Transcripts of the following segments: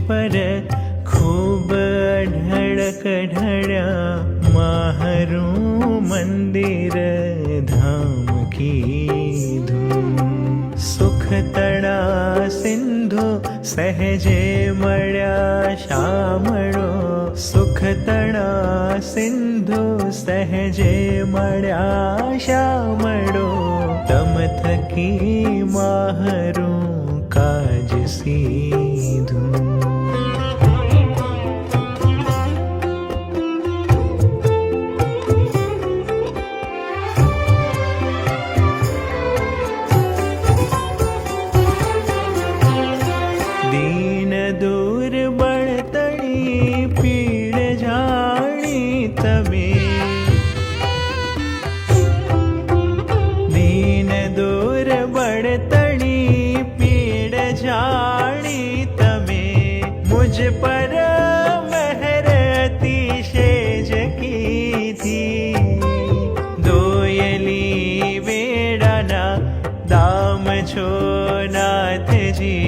पर खूब ढड़क ढड़ा माहरू मंदिर धाम की धूम। सुख तड़ा सिंधु सहजे मळ्या शामळो, सुख तड़ा सिंधु सहजे मळ्या शामळो। तम थकी माहरू काज सीधू। दीन दूर बळतणी पीड़ जाणी तमे, दीन दूर बळतणी पीड़ जाणी तमे। मुझ पर मेहर अतिशय की थी, दोयली वेड़ाना दाम छो नाथ जी।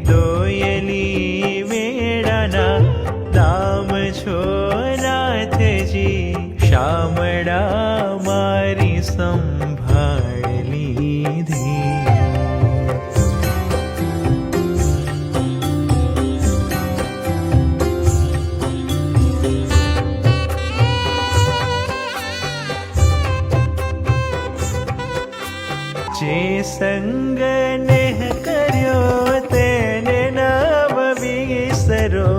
दोयली वेड़ाना दाम छो नाथ जी। शामळा मारी संभाळ लीधी। जे संग नेह कर्यो तेने नाम विसरो,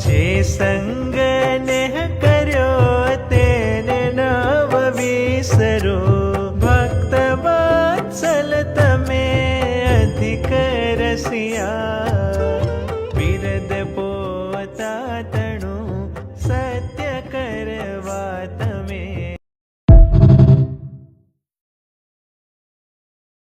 जे संग नेह कर्यो तेने नाम विसरो। भक्त वत्सल तमे अधिक रसिया, बिरद पोता